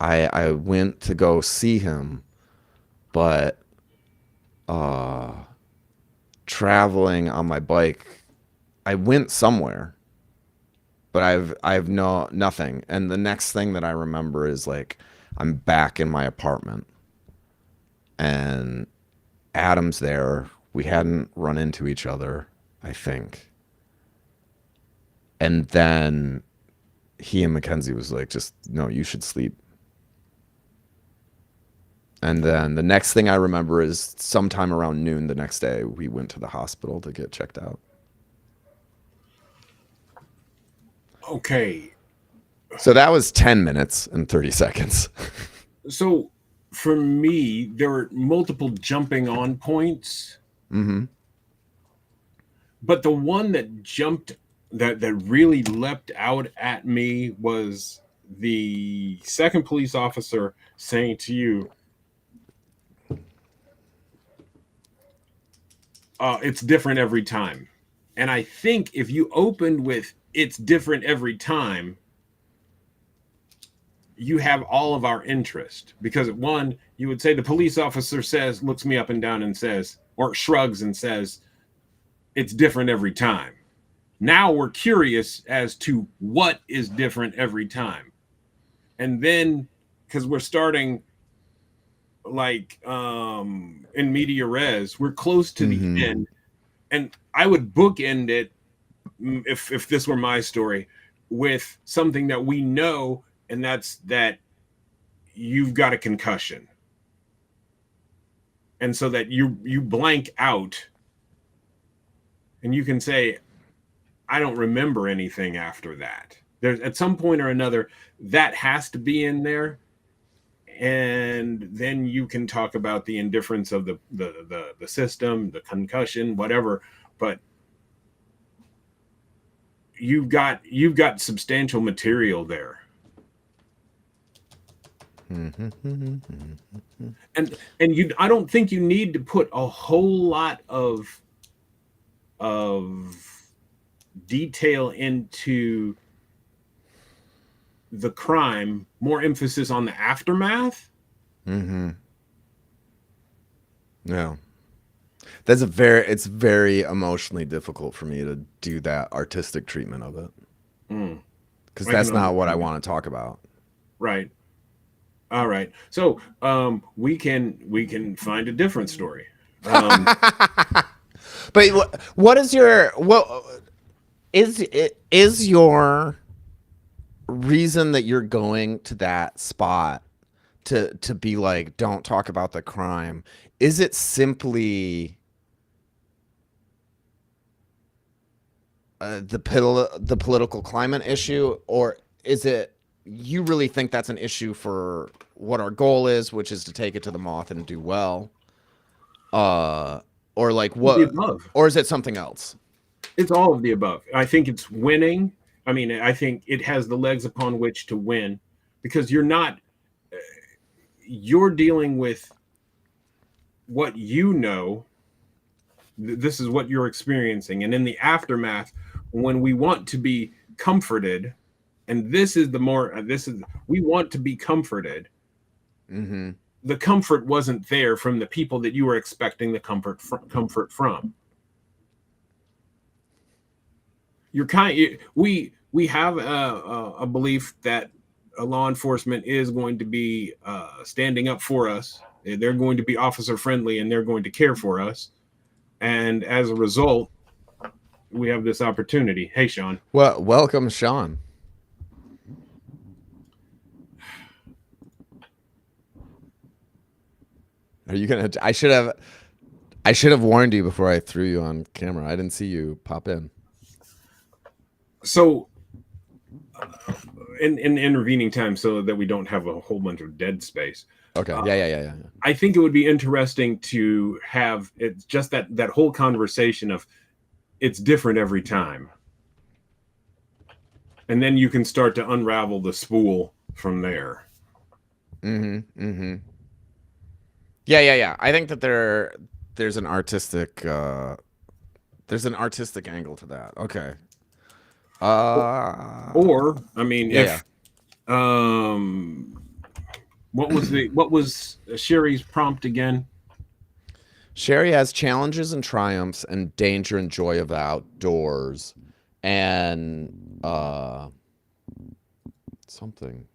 I went to go see him, but traveling on my bike, I went somewhere, but I've nothing. And the next thing that I remember is like I'm back in my apartment and Adam's there. We hadn't run into each other, I think. And then he and Mackenzie was like, just no, you should sleep. And then the next thing I remember is sometime around noon the next day, we went to the hospital to get checked out. Okay. So that was 10 minutes and 30 seconds. So for me, there were multiple jumping on points. Mm-hmm. But the one that really leapt out at me was the second police officer saying to you, it's different every time. And I think if you opened with it's different every time, you have all of our interest. Because one, you would say the police officer says, looks me up and down and says, or shrugs and says, it's different every time. Now we're curious as to what is different every time. And then, because we're starting like in media res, we're close to the end. And I would bookend it if this were my story with something that we know, and that's that you've got a concussion. And so that you blank out and you can say, I don't remember anything after that. There's at some point or another that has to be in there, and then you can talk about the indifference of the system, the concussion, whatever. But you've got substantial material there. And I don't think you need to put a whole lot of detail into the crime, more emphasis on the aftermath. Yeah. It's very emotionally difficult for me to do that artistic treatment of it. Because that's not what I want to talk about. Right. All right. So we can find a different story. But what is your is your reason that you're going to that spot to be like, don't talk about the crime? Is it simply the political climate issue, or is it you really think that's an issue for what our goal is, which is to take it to the Moth and do well? Or like what? Or is it something else? It's all of the above. I think it's winning. I mean, I think it has the legs upon which to win, because you're dealing with what you know. This is what you're experiencing. And in the aftermath, when we want to be comforted, and we want to be comforted. The comfort wasn't there from the people that you were expecting the comfort from. We have a belief that a law enforcement is going to be standing up for us. They're going to be officer friendly, and they're going to care for us. And as a result, we have this opportunity. Hey, Sean. Well, welcome, Sean. Are you gonna? I should have warned you before I threw you on camera. I didn't see you pop in. So, in intervening time, so that we don't have a whole bunch of dead space. Okay. Yeah. I think it would be interesting to have it just that whole conversation of it's different every time, and then you can start to unravel the spool from there. Yeah. I think that there's an artistic angle to that. Okay. Or I mean, what was Sherry's prompt again? Sherry has challenges and triumphs and danger and joy of the outdoors, and something.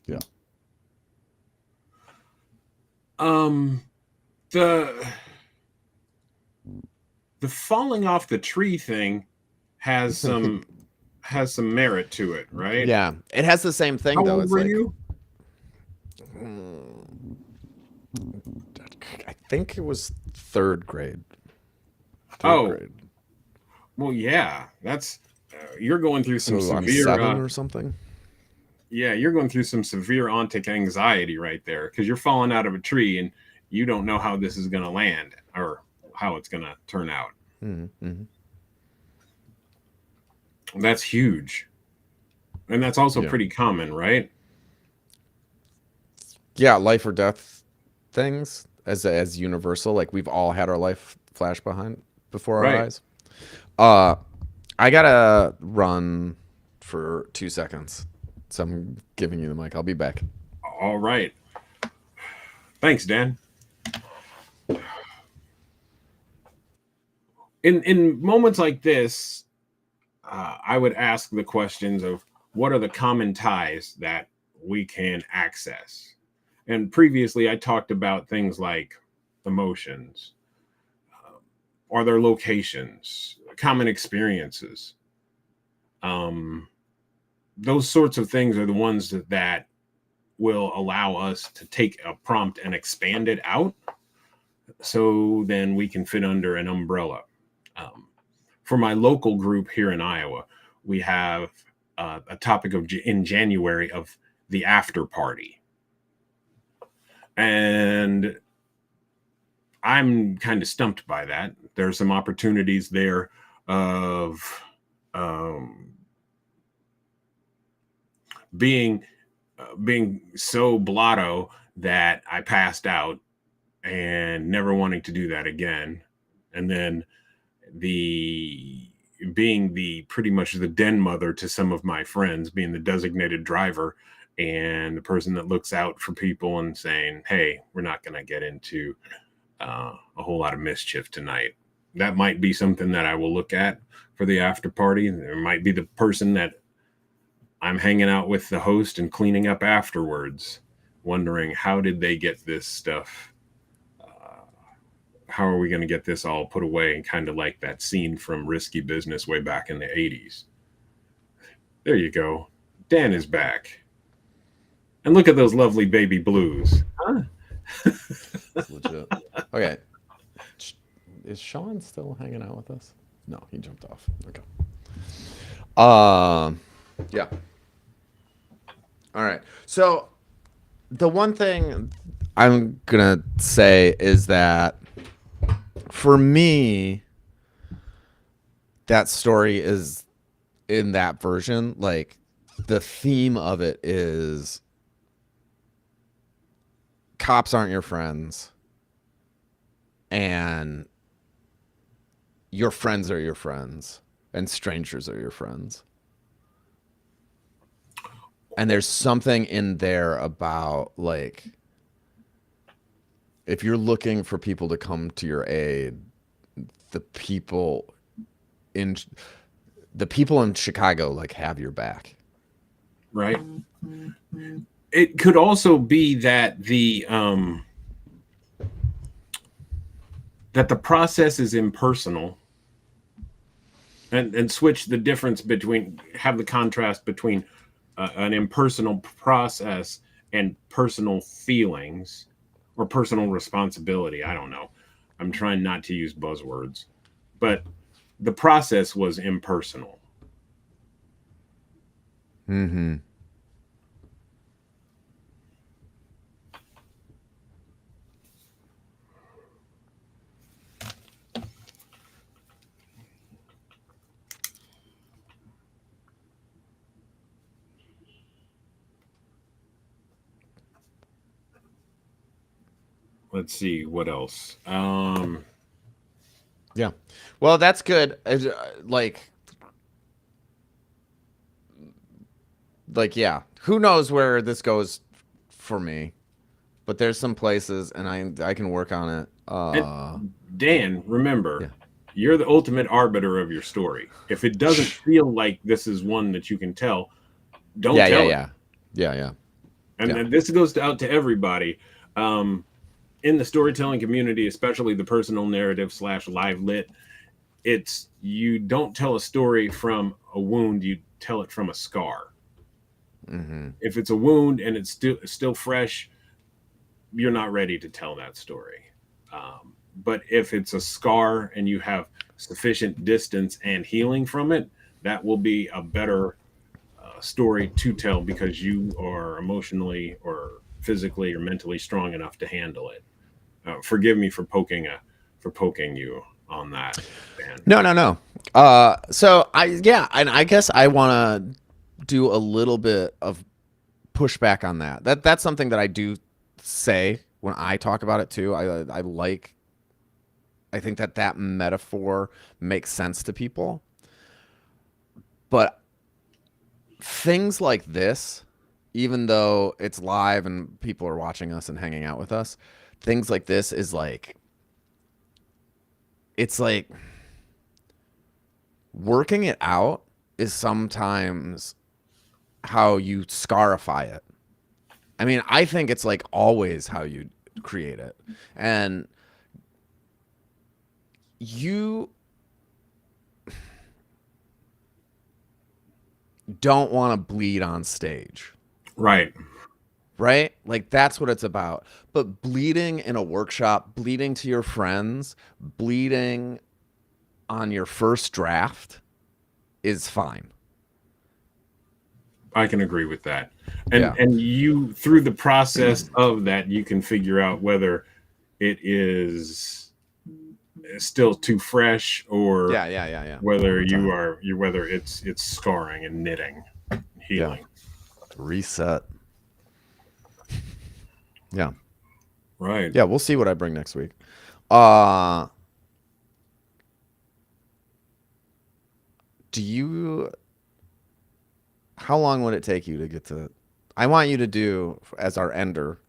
Yeah. The falling off the tree thing has some merit to it, right? Yeah, it has the same thing. How old were you? I think it was third grade. Well, yeah, that's you're going through some severe 7 or something. Yeah, you're going through some severe ontic anxiety right there, because you're falling out of a tree and you don't know how this is going to land or how it's going to turn out. That's huge. And that's also pretty common, right? Yeah, life or death things as universal. Like we've all had our life flash before our eyes. I gotta run for 2 seconds, so I'm giving you the mic. I'll be back. All right. Thanks, Dan. In moments like this, I would ask the questions of what are the common ties that we can access. And previously, I talked about things like emotions, Are there locations, common experiences? Um, those sorts of things are the ones that will allow us to take a prompt and expand it out, so then we can fit under an umbrella. Um, for my local group here in Iowa, we have a topic of in January of the after party, and I'm kind of stumped by that. There's some opportunities there of um, being being so blotto that I passed out and never wanting to do that again, and then the being the pretty much the den mother to some of my friends, being the designated driver and the person that looks out for people and saying, "Hey, we're not going to get into a whole lot of mischief tonight." That might be something that I will look at for the after party. There might be the person that I'm hanging out with the host and cleaning up afterwards, wondering how did they get this stuff? How are we going to get this all put away? And kind of like that scene from Risky Business way back in the 80s. There you go. Dan is back. And look at those lovely baby blues. Huh? That's legit. Okay. Is Sean still hanging out with us? No, he jumped off. Okay. Yeah. All right. So the one thing I'm gonna say is that for me, that story is in that version. Like the theme of it is cops aren't your friends, and your friends are your friends, and strangers are your friends. And there's something in there about, like, if you're looking for people to come to your aid, the people in Chicago like have your back. Right. It could also be that the process is impersonal, and switch the difference between, have the contrast between an impersonal process and personal feelings or personal responsibility. I don't know. I'm trying not to use buzzwords, but the process was impersonal. Mm-hmm. Let's see what else. Yeah. Well, that's good. Like, yeah. Who knows where this goes for me? But there's some places, and I can work on it. And Dan, remember, Yeah. you're the ultimate arbiter of your story. If it doesn't feel like this is one that you can tell, don't Yeah, tell it. yeah. And this goes out to everybody. In the storytelling community, especially the personal narrative / live lit, it's, you don't tell a story from a wound, you tell it from a scar. Mm-hmm. If it's a wound and it's still fresh, you're not ready to tell that story. But if it's a scar and you have sufficient distance and healing from it, that will be a better story to tell, because you are emotionally or physically or mentally strong enough to handle it. Forgive me for poking you on that, Dan. No. So and I guess I want to do a little bit of pushback on that. That's something that I do say when I talk about it too. I think that metaphor makes sense to people. But things like this, even though it's live and people are watching us and hanging out with us, things like this is like, it's like working it out is sometimes how you scarify it. I mean, I think it's like always how you create it. And you don't want to bleed on stage, Right. right? Like that's what it's about. But bleeding in a workshop, bleeding to your friends, bleeding on your first draft is fine. I can agree with that. Yeah. And you, through the process of that, you can figure out whether it is still too fresh, or Yeah, yeah, yeah, yeah. whether Over time. whether it's scarring and knitting, Yeah. healing. Reset. Yeah. Right. Yeah, we'll see what I bring next week. Uh do you how long would it take you to get to I want you to do as our ender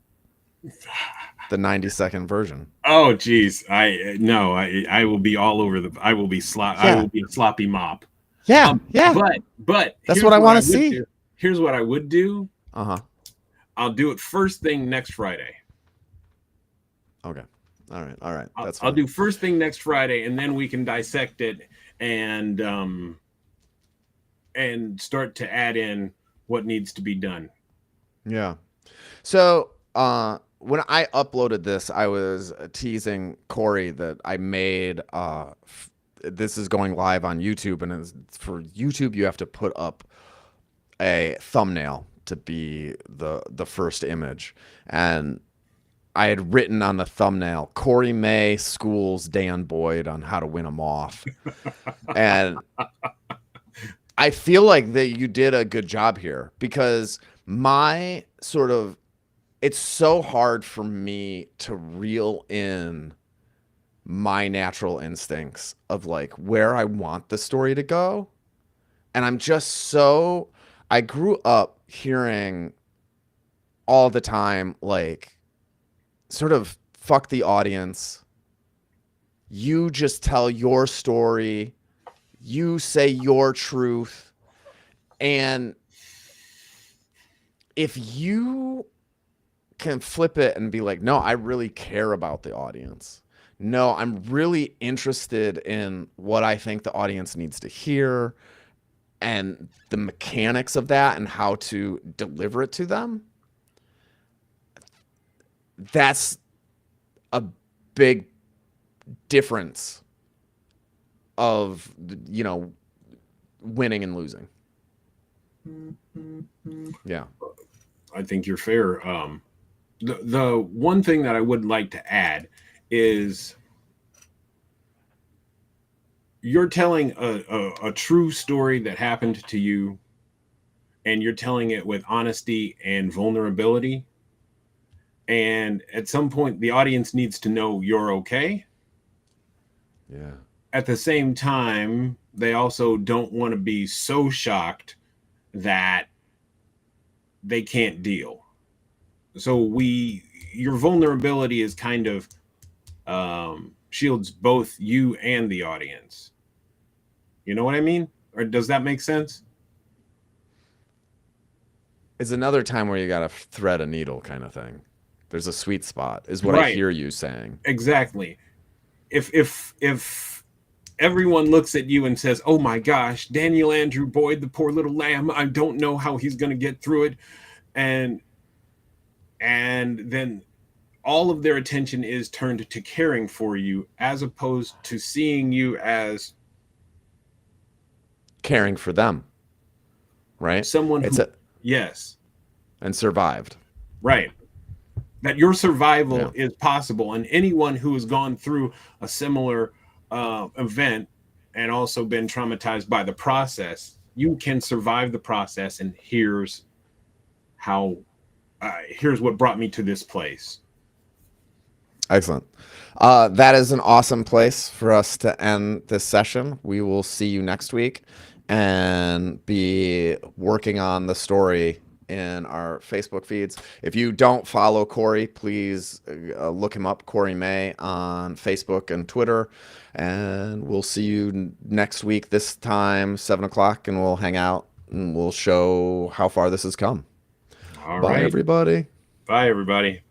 the 90-second version. Oh geez. I no, I will be all over the I will Yeah. be a sloppy mop. Yeah, yeah. But That's what here's I what want I to would see. do. Here's what I would do. Uh-huh. I'll do it first thing next Friday. Okay. All right. All right. I'll, That's I'll fine. do first thing next Friday, and then we can dissect it and start to add in what needs to be done. Yeah. So, when I uploaded this, I was teasing Kory that I made this is going live on YouTube, and for YouTube you have to put up a thumbnail to be the first image. And I had written on the thumbnail, Kory May schools Dan Boyd on how to win a moth. And I feel like that you did a good job here because my sort of it's so hard for me to reel in my natural instincts of like where I want the story to go. And I grew up hearing all the time, like, sort of fuck the audience. You just tell your story. You say your truth. And if you can flip it and be like, no, I really care about the audience. No, I'm really interested in what I think the audience needs to hear and the mechanics of that and how to deliver it to them. That's a big difference of, winning and losing. Yeah. I think you're fair. The one thing that I would like to add is you're telling a true story that happened to you, and you're telling it with honesty and vulnerability. And at some point, the audience needs to know you're okay. Yeah. At the same time, they also don't want to be so shocked that they can't deal. So your vulnerability is kind of shields both you and the audience. You know what I mean? Or does that make sense? It's another time where you got to thread a needle kind of thing. There's a sweet spot, is what I Right. hear you saying. Exactly. If everyone looks at you and says, "Oh my gosh, Daniel Andrew Boyd, the poor little lamb, I don't know how he's going to get through it," and then all of their attention is turned to caring for you as opposed to seeing you as Caring for them, right? someone It's who, a yes, and survived. right, that your Yeah. survival is possible, and anyone who has gone through a similar event and also been traumatized by the process, you can survive the process. And how here's what brought me to this place. Excellent. That is an awesome place for us to end this session. We will see you next week and be working on the story in our Facebook feeds. If you don't follow Kory, please look him up, Kory May, on Facebook and Twitter. And we'll see you next week, this time, 7 o'clock, and we'll hang out and we'll show how far this has come. All Bye, right, everybody. bye everybody.